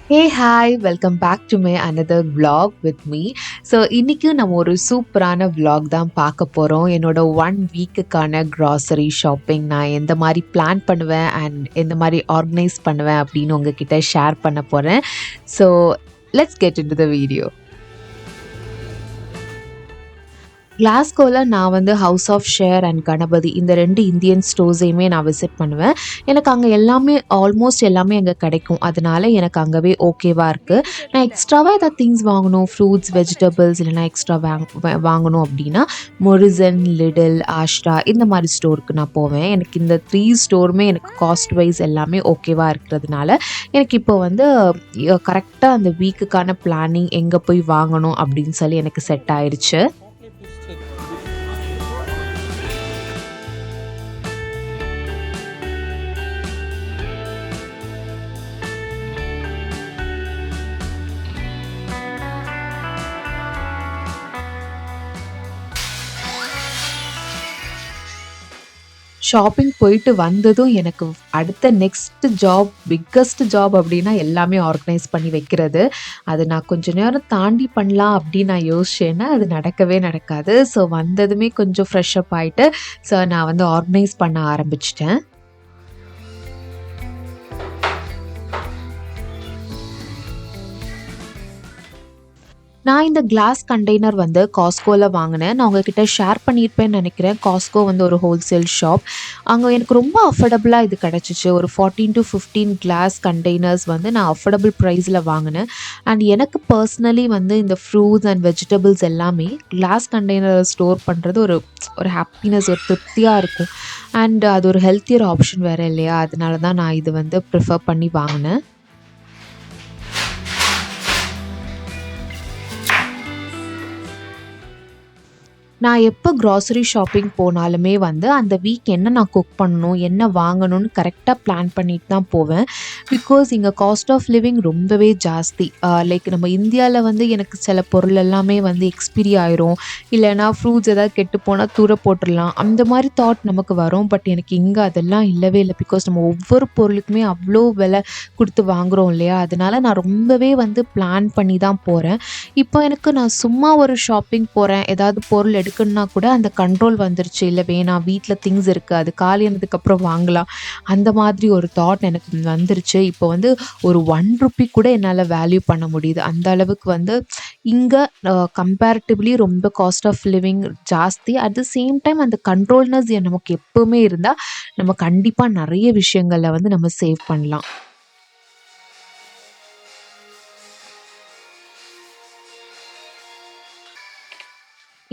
Hey hi welcome back to my another vlog with me. So இன்றைக்கி நம்ம ஒரு சூப்பரான vlog தான் பார்க்க போகிறோம். என்னோட 1 வீக்குக்கான க்ராசரி ஷாப்பிங் நான் எந்த மாதிரி பிளான் பண்ணுவேன் அண்ட் எந்த மாதிரி ஆர்கனைஸ் பண்ணுவேன் அப்படின்னு உங்ககிட்ட ஷேர் பண்ண போகிறேன். So let's get into the video. கிளாஸ்கோவில் நான் வந்து house of share and Ganapathi இந்த 2 இந்தியன் ஸ்டோர்ஸையுமே நான் விசிட் பண்ணுவேன். எனக்கு அங்கே எல்லாமே ஆல்மோஸ்ட் எல்லாமே அங்கே கிடைக்கும். அதனால எனக்கு அங்கேவே ஓகேவாக இருக்குது. நான் எக்ஸ்ட்ராவாக ஏதாவது திங்ஸ் வாங்கணும், ஃப்ரூட்ஸ் வெஜிடபிள்ஸ் இல்லைனா எக்ஸ்ட்ரா வாங்கணும் அப்படின்னா மொரிசன், லிடில், ஆஷ்ரா இந்த மாதிரி ஸ்டோருக்கு நான் போவேன். எனக்கு இந்த 3 ஸ்டோருமே எனக்கு காஸ்ட் வைஸ் எல்லாமே ஓகேவாக இருக்கிறதுனால எனக்கு இப்போ வந்து கரெக்டாக அந்த வீக்குக்கான பிளானிங் எங்கே போய் வாங்கணும் அப்படின்னு சொல்லி எனக்கு செட் ஆயிடுச்சு. ஷாப்பிங் போயிட்டு வந்ததும் எனக்கு அடுத்த நெக்ஸ்ட் ஜாப், பிக்கஸ்ட் ஜாப் அப்படின்னா எல்லாமே ஆர்கனைஸ் பண்ணி வைக்கிறது. அது நான் கொஞ்சம் நேரம் தாண்டி பண்ணலாம் அப்படின்னு நான் யோசிச்சேன்னா அது நடக்கவே நடக்காது. ஸோ வந்ததுமே கொஞ்சம் ஃப்ரெஷ் அப் ஆகிட்டு ஸோ நான் வந்து ஆர்கனைஸ் பண்ண ஆரம்பிச்சிட்டேன். நான் இந்த கிளாஸ் கண்டெய்னர் வந்து காஸ்கோவில் வாங்கினேன். நான் உங்ககிட்ட ஷேர் பண்ணியிருப்பேன்னு நினைக்கிறேன். காஸ்கோ வந்து ஒரு ஹோல்சேல் ஷாப். அங்கே எனக்கு ரொம்ப அஃபோர்டபுளாக இது கிடச்சிச்சு. ஒரு 14 to 15 கிளாஸ் கண்டெய்னர்ஸ் வந்து நான் அஃபோர்டபுள் ப்ரைஸில் வாங்கினேன். அண்ட் எனக்கு பர்சனலி வந்து இந்த ஃப்ரூட்ஸ் அண்ட் வெஜிடபிள்ஸ் எல்லாமே கிளாஸ் கண்டெய்னர் ஸ்டோர் பண்ணுறது ஒரு ஒரு ஹாப்பினஸ், ஒரு திருப்தியாக இருக்கும். அண்ட் அது ஒரு ஹெல்த்தியர் ஆப்ஷன் வேறு இல்லையா? அதனால தான் நான் இது வந்து ப்ரிஃபர் பண்ணி வாங்கினேன். நான் எப்போ க்ராசரி ஷாப்பிங் போனாலுமே வந்து அந்த வீக் என்ன நான் குக் பண்ணணும், என்ன வாங்கணும்னு கரெக்டாக பிளான் பண்ணிட்டு தான் போவேன். பிகாஸ் இங்கே காஸ்ட் ஆஃப் லிவிங் ரொம்பவே ஜாஸ்தி. லைக் நம்ம இந்தியாவில் வந்து எனக்கு சில பொருள் எல்லாமே வந்து எக்ஸ்பிரி ஆயிரும், இல்லைனா ஃப்ரூட்ஸ் ஏதாவது கெட்டு போனால் தூர போட்டுடலாம், அந்த மாதிரி தாட் நமக்கு வரும். பட் எனக்கு இங்கே அதெல்லாம் இல்லவே இல்லை. பிகாஸ் நம்ம ஒவ்வொரு பொருளுக்குமே அவ்வளோ விலை கொடுத்து வாங்குகிறோம் இல்லையா? அதனால நான் ரொம்பவே வந்து பிளான் பண்ணி தான் போகிறேன். இப்போ எனக்கு நான் சும்மா ஒரு ஷாப்பிங் போகிறேன், ஏதாவது பொருள் எடுக்கணுன்னா கூட அந்த கண்ட்ரோல் வந்துருச்சு. இல்லை வேணாம், வீட்டில் திங்ஸ் இருக்குது, அது காலியானதுக்கப்புறம் வாங்கலாம், அந்த மாதிரி ஒரு தாட் எனக்கு வந்துருச்சு. இப்போ வந்து ஒரு ₹1 கூட என்னால் வேல்யூ பண்ண முடியுது. அந்த அளவுக்கு வந்து இங்கே கம்பேரிட்டிவ்லி ரொம்ப காஸ்ட் ஆஃப் லிவிங் ஜாஸ்தி. அட் த சேம் டைம் அந்த கண்ட்ரோல்னஸ் நமக்கு எப்போவுமே இருந்தால் நம்ம கண்டிப்பாக நிறைய விஷயங்களில் வந்து நம்ம சேவ் பண்ணலாம்.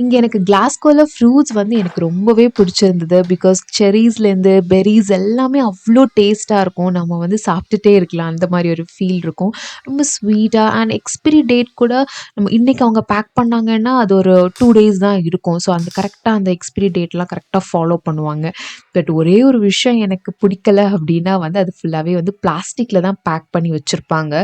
இங்கே எனக்கு கிளாஸ்கோவில் ஃப்ரூட்ஸ் வந்து எனக்கு ரொம்பவே பிடிச்சிருந்தது. பிகாஸ் செர்ரீஸ்லேருந்து பெர்ரீஸ் எல்லாமே அவ்வளோ டேஸ்ட்டாக இருக்கும். நம்ம வந்து சாப்பிட்டுட்டே இருக்கலாம், அந்த மாதிரி ஒரு ஃபீல் இருக்கும். ரொம்ப ஸ்வீட்டாக அண்ட் எக்ஸ்பிரி டேட் கூட நம்ம இன்றைக்கி அவங்க பேக் பண்ணாங்கன்னா அது ஒரு 2 days தான் இருக்கும். ஸோ அந்த கரெக்டாக அந்த எக்ஸ்பிரி டேட்லாம் கரெக்டாக ஃபாலோ பண்ணுவாங்க. பட் ஒரே ஒரு விஷயம் எனக்கு பிடிக்கல அப்படின்னா வந்து அது ஃபுல்லாகவே வந்து பிளாஸ்டிக்கில் தான் பேக் பண்ணி வச்சுருப்பாங்க.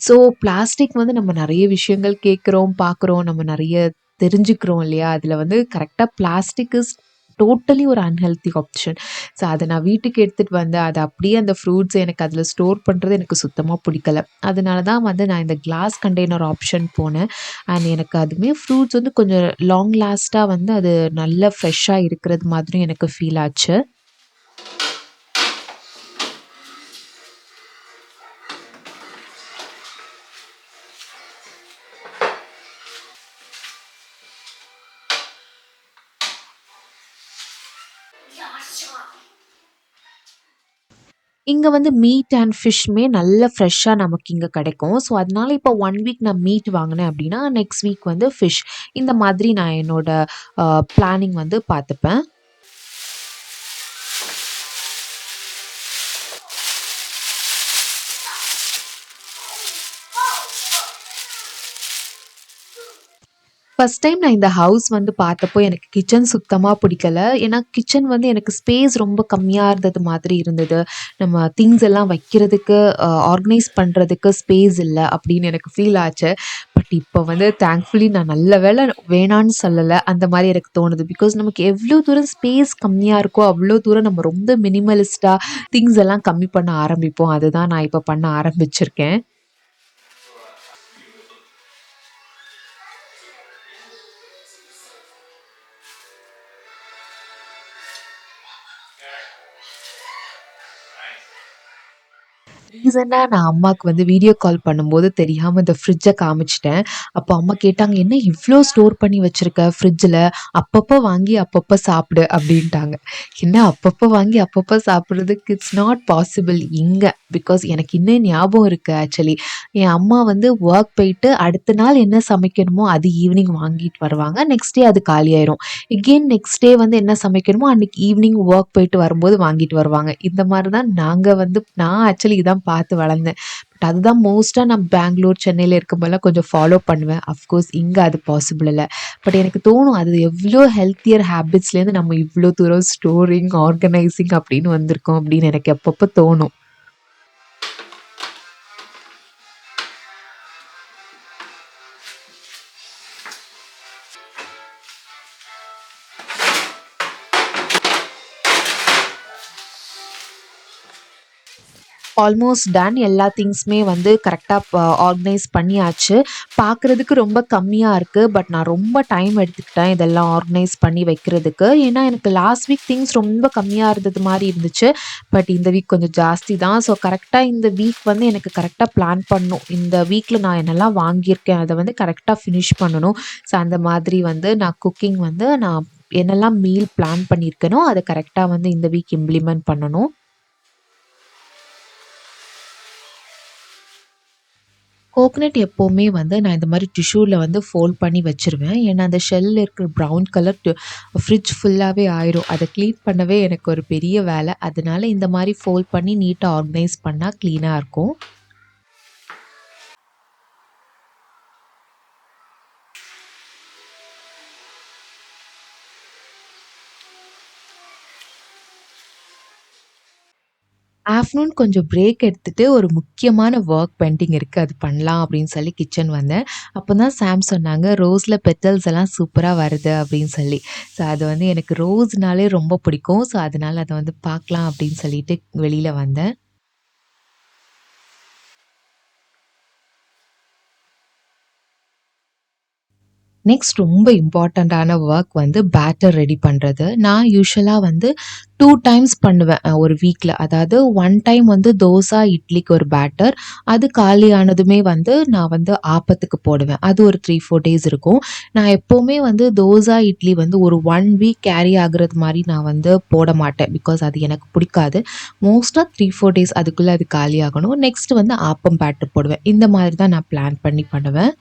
ஸோ பிளாஸ்டிக் வந்து நம்ம நிறைய விஷயங்கள் கேட்குறோம், பார்க்குறோம், நம்ம நிறைய தெரிஞ்சுக்கிறோம் இல்லையா? அதில் வந்து கரெக்டாக பிளாஸ்டிக் இஸ் டோட்டலி ஒரு அன்ஹெல்த்தி ஆப்ஷன். ஸோ அதை நான் வீட்டுக்கு எடுத்துகிட்டு வந்து அதை அப்படியே அந்த ஃப்ரூட்ஸை எனக்கு அதில் ஸ்டோர் பண்ணுறது எனக்கு சுத்தமாக பிடிக்கல. அதனால தான் வந்து நான் இந்த கிளாஸ் கண்டெய்னர் ஆப்ஷன் போனேன். அண்ட் எனக்கு அதுவுமே ஃப்ரூட்ஸ் வந்து கொஞ்சம் லாங் லாஸ்ட்டாக வந்து அது நல்ல ஃப்ரெஷ்ஷாக இருக்கிறது மாதிரியும் எனக்கு ஃபீல் ஆச்சு. இங்கே வந்து மீட் அண்ட் ஃபிஷ்மே நல்ல ஃப்ரெஷ்ஷாக நமக்கு இங்கே கிடைக்கும். ஸோ அதனால இப்போ 1 வீக் நான் மீட் வாங்கினேன் அப்படின்னா நெக்ஸ்ட் வீக் வந்து ஃபிஷ், இந்த மாதிரி நான் என்னோட பிளானிங் வந்து பார்த்துப்பேன். ஃபர்ஸ்ட் டைம் நான் இந்த ஹவுஸ் வந்து பார்த்தப்போ எனக்கு கிச்சன் சுத்தமாக பிடிக்கல. ஏன்னா கிச்சன் வந்து எனக்கு ஸ்பேஸ் ரொம்ப கம்மியாக இருந்தது மாதிரி இருந்தது. நம்ம திங்ஸ் எல்லாம் வைக்கிறதுக்கு, ஆர்கனைஸ் பண்ணுறதுக்கு ஸ்பேஸ் இல்லை அப்படின்னு எனக்கு ஃபீல் ஆச்சு. பட் இப்போ வந்து தேங்க்ஃபுல்லி நான் நல்ல வேளை வேணான்னு சொல்லலை, அந்த மாதிரி எனக்கு தோணுது. பிகாஸ் நமக்கு எவ்வளோ தூரம் ஸ்பேஸ் கம்மியாக இருக்கோ அவ்வளோ தூரம் நம்ம ரொம்ப மினிமலிஸ்ட்டாக திங்ஸ் எல்லாம் கம்மி பண்ண ஆரம்பிப்போம். அதுதான் நான் இப்போ பண்ண ஆரம்பிச்சிருக்கேன். ரீசெண்டா நான் அம்மாக்கு வந்து வீடியோ கால் பண்ணும்போது தெரியாம இந்த ஃப்ரிட்ஜ காமிச்சுட்டேன். அப்போ அம்மா கேட்டாங்க, "என்ன இவ்ளோ ஸ்டோர் பண்ணி வச்சிருக்க ஃப்ரிட்ஜ்ல? அப்பப்ப வாங்கி அப்பப்ப சாப்பிடு" அப்படின்ட்டாங்க. என்ன அப்பப்ப வாங்கி அப்பப்ப சாப்பிடுறதுக்கு இட்ஸ் நாட் பாசிபிள் இங்க. பிகாஸ் எனக்கு இன்னும் ஞாபகம் இருக்கு ஆக்சுவலி. என் அம்மா வந்து வொர்க் போயிட்டு அடுத்த நாள் என்ன சமைக்கணுமோ அது ஈவினிங் வாங்கிட்டு வருவாங்க. நெக்ஸ்ட் டே அது காலியாயிரும். எகெயின் நெக்ஸ்ட் டே வந்து என்ன சமைக்கணுமோ அன்னைக்கு ஈவினிங் வொர்க் போயிட்டு வரும்போது வாங்கிட்டு வருவாங்க. இந்த மாரி தான் நாங்க வந்து நான் ஆக்சுவலி இதான் பார்த்து வளர்ந்தேன். பட் அதுதான் மோஸ்ட்டா நான் பெங்களூர், சென்னையில இருக்கும்போதெல்லாம் கொஞ்சம் ஃபாலோ பண்ணுவேன். அஃப்கோர்ஸ் இங்க அது பாசிபிள் இல்ல. பட் எனக்கு தோணும் அது எவ்ளோ ஹெல்த்தியர் ஹேபிட்ஸ்லேருந்து நம்ம இவ்ளோ தூரம் ஸ்டோரிங், ஆர்கனைசிங் அப்படின்னு வந்திருக்கோம் அப்படின்னு எனக்கு அப்பப்ப தோணும். Almost done. எல்லா திங்ஸுமே வந்து கரெக்ட்டா ஆர்கனைஸ் பண்ணியாச்சு. பார்க்குறதுக்கு ரொம்ப கம்மியா இருக்கு. பட் நான் ரொம்ப டைம் எடுத்துக்கிட்டேன் இதெல்லாம் ஆர்கனைஸ் பண்ணி வைக்கிறதுக்கு. ஏன்னா எனக்கு லாஸ்ட் வீக் திங்ஸ் ரொம்ப கம்மியா இருந்தது மாரி இருந்துச்சு. பட் இந்த வீக் கொஞ்சம் ஜாஸ்தி தான். ஸோ கரெக்ட்டா இந்த வீக் வந்து எனக்கு கரெக்ட்டா பிளான் பண்ணணும். இந்த வீக்ல நான் என்னெல்லாம் வாங்கியிருக்கேன் அத வந்து கரெக்ட்டா ஃபினிஷ் பண்ணணும். ஸோ அந்த மாதிரி வந்து நான் குக்கிங் வந்து நான் என்னெல்லாம் மீல் பிளான் பண்ணியிருக்கேனோ அத கரெக்ட்டா வந்து இந்த வீக் இம்ப்ளிமெண்ட் பண்ணணும். கோகனட் எப்பவுமே வந்து நான் இந்த மாரி டிஷ்யூல வந்து ஃபோல்ட் பண்ணி வச்சுருவேன். ஏன்னா, அந்த ஷெல்ல இருக்கிற ப்ரவுன் கலர் ஃப்ரிட்ஜ் ஃபுல்லாவே ஆயிரும். அத கிளீன் பண்ணவே எனக்கு ஒரு பெரிய வேல. அதனால இந்த மாரி ஃபோல்ட் பண்ணி நீட்டா ஆர்கனைஸ் பண்ணா கிளீனா இருக்கும். ஆஃப்டர்நூன் கொஞ்சம் பிரேக் எடுத்துட்டு ஒரு முக்கியமான வொர்க் பெண்டிங் இருக்கு. அது பண்ணலாம் அப்படின்னு சொல்லி கிச்சன் வந்தேன். அப்பதான் சாம் சொன்னாங்க, "ரோஸ்ல பெட்டல்ஸ் எல்லாம் சூப்பரா வருது" அப்படின்னு சொல்லி. ஸோ அது வந்து எனக்கு ரோஸ்னாலே ரொம்ப பிடிக்கும். ஸோ அதனால அத வந்து பார்க்கலாம் அப்படின்னு சொல்லிட்டு வெளியில வந்தேன். நெக்ஸ்ட் ரொம்ப இம்பார்ட்டன்ட்டான வொர்க் வந்து பேட்டர் ரெடி பண்றது. நான் யூசுவலா வந்து 2 டைம்ஸ் பண்ணுவேன் ஒரு வீக்ல. அதாவது 1 டைம் வந்து தோசை, இட்லிக்கு ஒரு பேட்டர். அது காலியானதுமே வந்து நான் வந்து ஆப்பத்துக்கு போடுவேன். அது ஒரு 3, 4 டேஸ் இருக்கும். நான் எப்பவுமே வந்து தோசை, இட்லி வந்து ஒரு 1 வீக் கேரி ஆகுறது மாரி நான் வந்து போட மாட்டேன். பிகாஸ் அது எனக்கு பிடிக்காது. மோஸ்ட்டா 3, 4 டேஸ் அதுக்குள்ள அது காலியாகணும். நெக்ஸ்ட் வந்து ஆப்பம் பேட்டர் போடுவேன். இந்த மாதிரி தான் நான் பிளான் பண்ணி பண்ணுவேன்.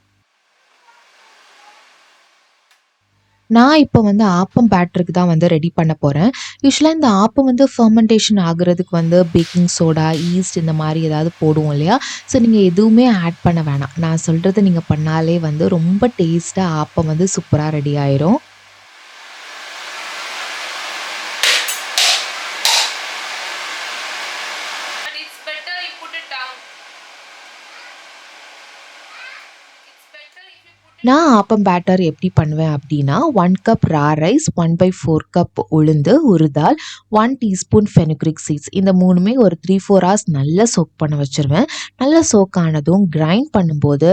நான் இப்ப வந்து ஆப்பம் பேட்டருக்கு தான் வந்து ரெடி பண்ண போறேன். யூசுவலா இந்த ஆப்பம் வந்து ஃபெர்மென்டேஷன் ஆகுறதுக்கு வந்து பேக்கிங் சோடா, ஈஸ்ட் இந்த மாரி ஏதாவது போடுவோம் இல்லையா? ஸோ நீங்க எதுவுமே ஆட் பண்ண வேணாம். நான் சொல்றத நீங்க பண்ணாலே வந்து ரொம்ப டேஸ்ட்டா ஆப்பம் வந்து சூப்பரா ரெடி ஆயிரும். But it's better you put it down. It's better if you put it நான் ஆப்பம் பேட்டர் எப்படி பண்ணுவேன் அப்படின்னா, 1 கப் ரா ரைஸ், 1/4 கப் உளுந்து, ஒரு தால், 1 டீஸ்பூன் ஃபெனுக்ரிக் சீட்ஸ் இந்த 3மே ஒரு 3, 4 ஹார்ஸ் நல்லா சோக் பண்ண வச்சுருவேன். நல்லா சோக் ஆனதும் கிரைண்ட் பண்ணும்போது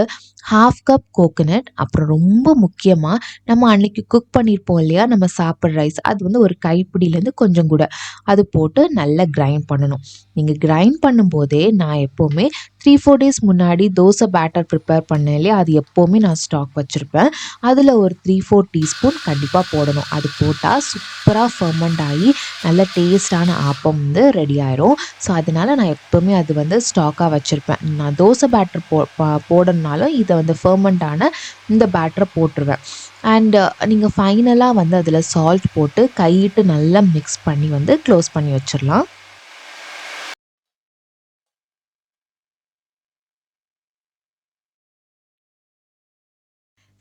1/2 கப் கோகனட், அப்புறம் ரொம்ப முக்கியமா நம்ம அன்னைக்கு குக் பண்ணியிருப்போம் இல்லையா, நம்ம சாப்பிடுற ரைஸ் அது வந்து ஒரு கைப்பிடியிலேருந்து கொஞ்சம் கூட அது போட்டு நல்லா கிரைண்ட் பண்ணணும். நீங்க கிரைண்ட் பண்ணும்போதே நான் எப்பவுமே 3, 4 டேஸ் முன்னாடி தோசை பேட்டர் ப்ரிப்பேர் பண்ணேன் இல்லையா, அது எப்பவுமே நான் ஸ்டாக் வச்சிருப்பேன். அதில ஒரு 3, 4 டீஸ்பூன் கண்டிப்பா போடணும். அது போட்டா சூப்பரா ஃபெர்மெண்ட் ஆயி நல்ல டேஸ்ட்டான ஆப்பம் வந்து ரெடி ஆயிரும். ஸோ, அதனால நான் எப்பவுமே அது வந்து ஸ்டாக்கா வச்சிருப்பேன். நான் தோசை பேட்டர் போடணும்னாலும் இத வந்து ஃபெர்மெண்ட் ஆன இந்த பேட்டர போட்டுருவேன். அண்ட் நீங்க ஃபைனலா வந்து அதில சால்ட் போட்டு கையிட்டு நல்லா மிக்ஸ் பண்ணி வந்து க்ளோஸ் பண்ணி வச்சிரலாம்.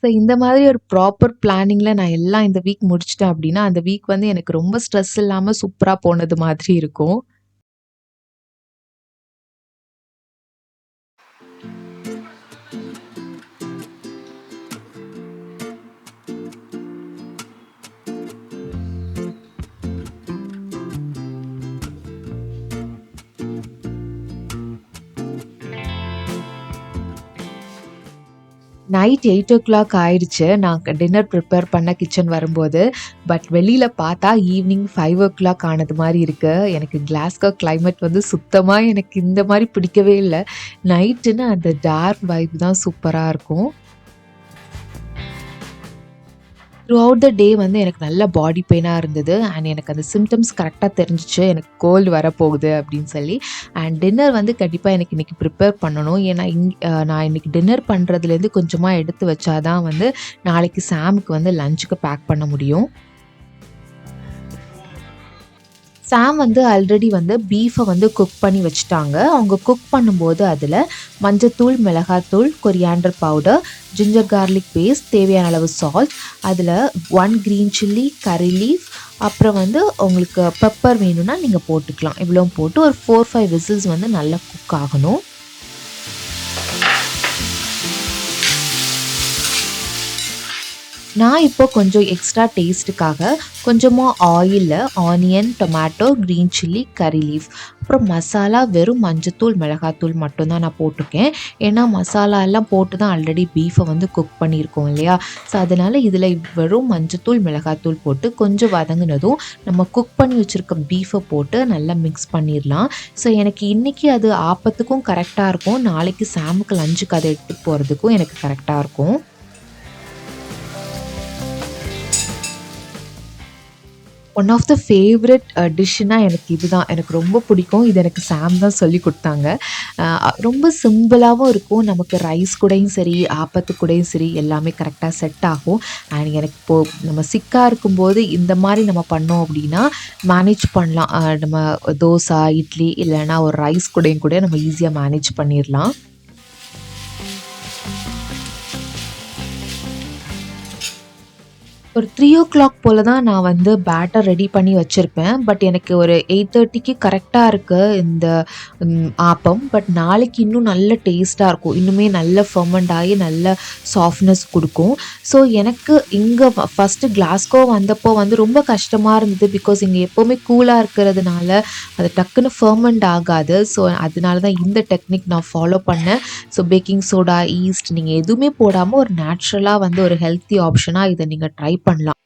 ஸோ இந்த மாதிரி ஒரு ப்ராப்பர் பிளானிங்ல நான் எல்லாம் இந்த வீக் முடிச்சுட்டேன் அப்படின்னா, அந்த வீக் வந்து எனக்கு ரொம்ப ஸ்ட்ரெஸ் இல்லாம சூப்பரா போனது மாதிரி இருக்கும். நைட் 8:00 ஆயிடுச்சு. நான் டின்னர் ப்ரிப்பேர் பண்ண கிச்சன் வரும்போது. பட் வெளியில பார்த்தா ஈவினிங் 5:00 ஆனது மாரி இருக்கு. எனக்கு கிளாஸ்கோ கிளைமேட் வந்து சுத்தமா எனக்கு இந்த மாரி பிடிக்கவே இல்ல. நைட்டுன்னா அந்த டார்க் வைப் தான் சூப்பரா இருக்கும். த்ரூ அவுட் த டே வந்து எனக்கு நல்ல பாடி பெயினா இருந்தது. அண்ட் எனக்கு அந்த சிம்ப்டம்ஸ் கரெக்ட்டா தெரிஞ்சுச்சு. எனக்கு கோல்டு வரப்போகுது அப்படின்னு சொல்லி. அண்ட் டின்னர் வந்து கண்டிப்பா எனக்கு இன்னைக்கு ப்ரிப்பேர் பண்ணணும். ஏன்னா நான் இன்னைக்கு டின்னர் பண்றதுலேருந்து கொஞ்சமா எடுத்து வச்சா தான் வந்து நாளைக்கு சாமுக்கு வந்து லஞ்சுக்கு பேக் பண்ண முடியும். சாம் வந்து ஆல்ரெடி வந்து பீஃபை வந்து குக் பண்ணி வச்சுட்டாங்க. அவங்க குக் பண்ணும்போது அதில் மஞ்சத்தூள், மிளகாத்தூள், coriander powder, ginger garlic paste, தேவையான அளவு சால்ட், அதில் 1 கிரீன் சில்லி, கரி லீஃப், அப்புறம் வந்து உங்களுக்கு பெப்பர் வேணும்னா நீங்கள் போட்டுக்கலாம். இவ்வளோ போட்டு ஒரு 4-5 விசில்ஸ் வந்து நல்லா குக் ஆகணும். நான் இப்போ கொஞ்சம் எக்ஸ்ட்ரா டேஸ்ட்டுக்காக கொஞ்சமாக ஆயிலில் ஆனியன், டொமேட்டோ, க்ரீன் சில்லி, கரி லீஃப், அப்புறம் மசாலா வெறும் மஞ்சத்தூள், மிளகாத்தூள் மட்டும்தான் நான் போட்டிருக்கேன். ஏன்னா மசாலா எல்லாம் போட்டு தான் ஆல்ரெடி பீஃபை வந்து குக் பண்ணியிருக்கோம் இல்லையா? ஸோ அதனால் இதில் வெறும் மஞ்சத்தூள், மிளகாத்தூள் போட்டு கொஞ்சம் வதங்கினதும் நம்ம குக் பண்ணி வச்சுருக்க பீஃபை போட்டு நல்லா மிக்ஸ் பண்ணிடலாம். ஸோ எனக்கு இன்றைக்கி அது ஆப்பத்துக்கும் கரெக்டாக இருக்கும். நாளைக்கு சாமுக்கு லஞ்சுக்கு அதை எடுத்துகிட்டு போகிறதுக்கும் எனக்கு கரெக்டாக இருக்கும். ஒன் ஆஃப் த ஃபேவரட் டிஷ்ஷுனா எனக்கு இதுதான். எனக்கு ரொம்ப பிடிக்கும். இது எனக்கு சாம் தான் சொல்லிக் குடுத்தாங்க. ரொம்ப சிம்பிளாவும் இருக்கும். நமக்கு ரைஸ் கூடயும் சரி, ஆப்பத்து கூடயும் சரி எல்லாமே கரெக்ட்டா செட் ஆகும். அண்ட் எனக்கு நம்ம சிக்கா இருக்கும்போது இந்த மாரி நம்ம பண்ணோம் அப்படின்னா, மேனேஜ் பண்ணலாம். நம்ம தோசை, இட்லி இல்லைன்னா ஒரு ரைஸ் கூடயும் கூட நம்ம ஈஸியா மேனேஜ் பண்ணிரலாம். ஒரு 3:00 போல தான் நான் வந்து பேட்டர் ரெடி பண்ணி வச்சிருப்பேன். பட் எனக்கு ஒரு 8:30க்கு கரெக்ட்டா இருக்கு இந்த ஆப்பம். பட் நாளைக்கு இன்னும் நல்ல டேஸ்ட்டா இருக்கும். இன்னுமே நல்ல ஃபெர்மெண்ட் ஆகி நல்ல சாஃப்ட்னஸ் குடுக்கும். ஸோ எனக்கு இங்க ஃபர்ஸ்ட்டு கிளாஸ்கோ வந்தப்போ வந்து ரொம்ப கஷ்டமா இருந்தது. பிகாஸ் இங்க எப்பவுமே கூலா இருக்கிறதுனால அது டக்குன்னு ஃபெர்மெண்ட் ஆகாது. ஸோ அதனால தான் இந்த டெக்னிக் நான் ஃபாலோ பண்ணேன். ஸோ பேக்கிங் சோடா, ஈஸ்ட் நீங்க எதுவுமே போடாம ஒரு நேச்சுரலா வந்து ஒரு ஹெல்த்தி ஆப்ஷனா இத நீங்க ட்ரை பண்ணலாம்.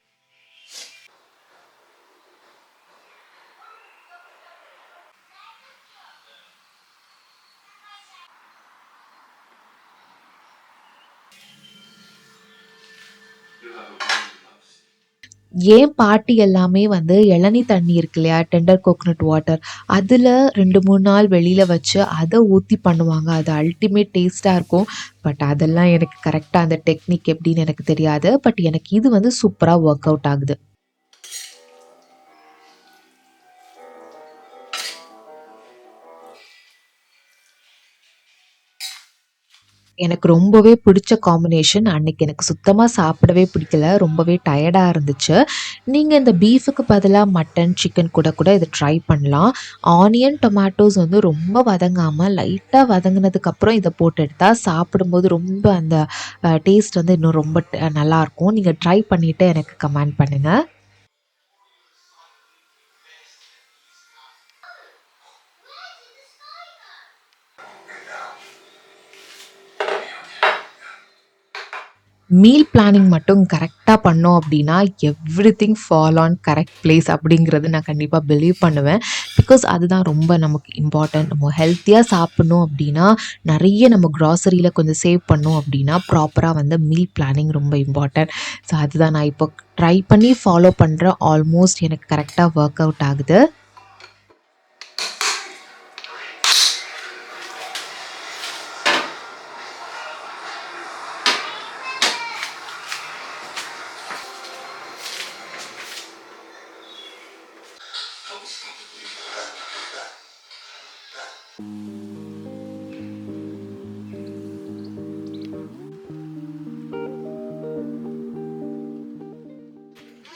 ஏன் பாட்டி எல்லாமே வந்து இளநீ தண்ணி இருக்கு இல்லையா? Tender coconut water. அதுல 2, 3 நாள் வெளியில வச்சு அத ஊத்தி பண்ணுவாங்க. அது அல்டிமேட் டேஸ்ட்டா இருக்கும். பட் அதெல்லாம் எனக்கு கரெக்ட்டா அந்த டெக்னிக் எப்படின்னு எனக்கு தெரியாது. பட் எனக்கு இது வந்து சூப்பரா வொர்க் அவுட் ஆகுது. எனக்கு ரொம்பவே பிடிச்ச காம்பினேஷன். அன்னைக்கு எனக்கு சுத்தமா சாப்பிடவே பிடிக்கல. ரொம்பவே டயர்டா இருந்துச்சு. நீங்க இந்த பீஃப்க்கு பதிலா மட்டன், சிக்கன் கூட கூட இத ட்ரை பண்ணலாம். ஆனியன், டொமேட்டோஸ் வந்து ரொம்ப வதங்காம லைட்டா வதங்குனதுக்கப்புறம் இத போட்டு எடுத்தா சாப்பிடும்போது ரொம்ப அந்த டேஸ்ட் வந்து இன்னும் ரொம்ப நல்லாயிருக்கும். நீங்க ட்ரை பண்ணிட்டு எனக்கு கமெண்ட் பண்ணுங்க. மீல் பிளானிங் மட்டும் கரெக்ட்டா பண்ணோம் அப்படின்னா, everything fall on correct place அப்படிங்கிறது நான் கண்டிப்பா பிலீவ் பண்ணுவேன். பிகாஸ் அதுதான் ரொம்ப நமக்கு இம்பார்ட்டன்ட். நம்ம ஹெல்த்தியா சாப்பிடணும் அப்படின்னா, நெறைய நம்ம கிராசரியில கொஞ்சம் சேவ் பண்ணோம் அப்படின்னா, ப்ராப்பரா வந்து மீல் பிளானிங் ரொம்ப இம்பார்ட்டன்ட். ஸோ அதுதான் நான் இப்போ ட்ரை பண்ணி ஃபாலோ பண்றேன். ஆல்மோஸ்ட் எனக்கு கரெக்ட்டா வொர்க் அவுட் ஆகுது.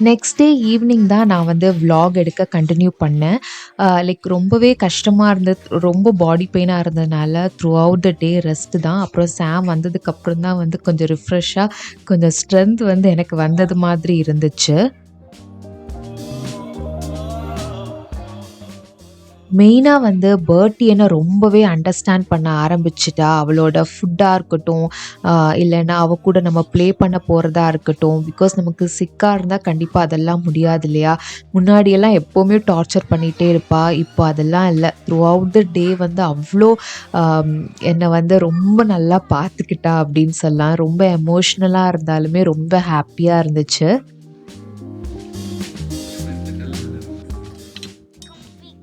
நெக்ஸ்ட் டே ஈவினிங் தான் நான் வந்து விளாக் எடுக்க கன்டின்யூ பண்ணேன். லைக் ரொம்பவே கஷ்டமா இருந்தது. ரொம்ப பாடி பெயினா இருந்ததுனால through out the day rest தான். அப்புறம் சாம் வந்ததுக்கப்புறம் தான் வந்து கொஞ்சம் ரிஃப்ரெஷ்ஷா கொஞ்சம் ஸ்ட்ரென்த் வந்து எனக்கு வந்தது மாதிரி இருந்துச்சு. மெயினா வந்து பர்ட்டி என்ன ரொம்பவே அண்டர்ஸ்டாண்ட் பண்ண ஆரம்பிச்சுட்டா. அவளோட ஃபுட்டா இருக்கட்டும், அ இல்லன்னா அவ கூட நம்ம ப்ளே பண்ண போறதா இருக்கட்டும். பிகாஸ் நமக்கு சிக்கா இருந்தா கண்டிப்பா அதெல்லாம் முடியாது இல்லையா? முன்னாடியெல்லாம் எப்பவுமே டார்ச்சர் பண்ணிட்டே இருப்பா. இப்போ அதெல்லாம் இல்ல. த்ரூ அவுட் த டே வந்து அவ்ளோ அம் என்ன வந்து ரொம்ப நல்லா பார்த்துக்கிட்டா அப்படின்னு சொல்லலாம். ரொம்ப எமோஷ்னலா இருந்தாலுமே ரொம்ப ஹேப்பியா இருந்துச்சு.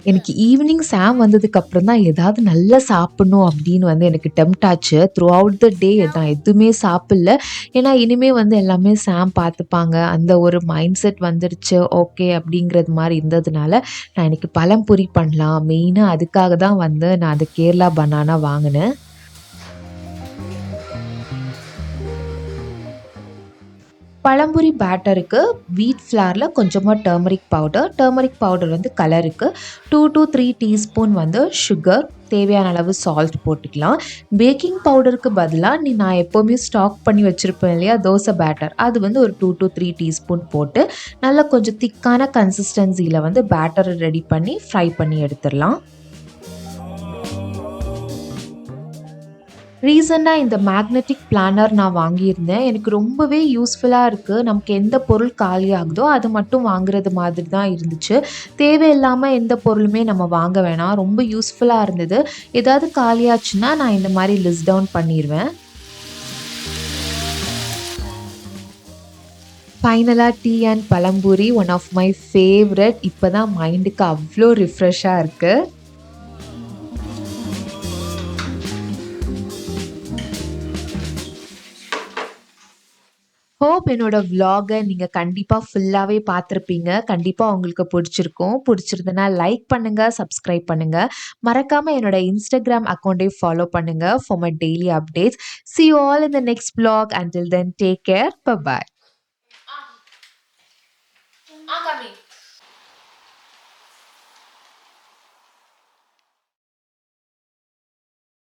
எனக்கு ஈவினிங் சாம் வந்ததுக்கப்புறம் தான் ஏதாவது நல்லா சாப்பிடணும் அப்படின்னு வந்து எனக்கு டெம்ப்ட் ஆச்சு. த்ரூ அவுட் த டே நான் எதுவுமே சாப்பிடல. ஏன்னா இனிமே வந்து எல்லாமே சாம் பார்த்துப்பாங்க. அந்த ஒரு மைண்ட் செட் வந்துருச்சு. ஓகே அப்படிங்கிறது மாரி இருந்ததுனால, நான் இன்னைக்கு பழம்பொரி பண்ணலாம். மெயினா அதுக்காக தான் வந்து நான் அந்த கேரளா பனானா வாங்குனேன். பழம்பொரி பேட்டருக்கு வீட் ஃப்ளார்ல கொஞ்சமா டர்மரிக் பவுடர் வந்து கலருக்கு 2 to 3 டீஸ்பூன் வந்து சுகர், தேவையான அளவு சால்ட் போட்டுக்கலாம். பேக்கிங் பவுடருக்கு பதிலா நான் எப்பவுமே ஸ்டாக் பண்ணி வச்சிருப்பேன் இல்லையா தோசை பேட்டர், அது வந்து ஒரு 2 to 3 டீஸ்பூன் போட்டு நல்லா கொஞ்சம் திக்கான கன்சிஸ்டன்சியில் வந்து பேட்டரை ரெடி பண்ணி ஃப்ரை பண்ணி எடுத்துடலாம். ரீசெண்டா இந்த மேக்னெட்டிக் பிளானர் நான் வாங்கியிருந்தேன். எனக்கு ரொம்பவே யூஸ்ஃபுல்லா இருக்கு. நமக்கு எந்த பொருள் காலியாகுதோ அது மட்டும் வாங்குறது மாதிரி தான் இருந்துச்சு. தேவையில்லாம எந்த பொருளுமே நம்ம வாங்க வேணாம். ரொம்ப யூஸ்ஃபுல்லா இருந்தது. ஏதாவது காலியாச்சுன்னா நான் இந்த மாரி லிஸ்ட் டவுன் பண்ணிருவேன். ஃபைனலா tea and pazhampori one of my favourite. இப்ப தான் மைண்டுக்கு அவ்ளோ ரிஃப்ரெஷ்ஷா இருக்கு. ஹோப் என்னோட விலாக நீங்க கண்டிப்பா ஃபுல்லாவே பார்த்திருப்பீங்க. கண்டிப்பா உங்களுக்கு புடிச்சிருக்கும். புடிச்சிருந்தனா லைக் பண்ணுங்க, சப்ஸ்கிரைப் பண்ணுங்க. மறக்காம என்னோட Instagram அக்கவுண்ட்டையும் ஃபாலோ பண்ணுங்க for my daily updates. See you all in the next vlog. Until then, take care. Bye bye. Coming.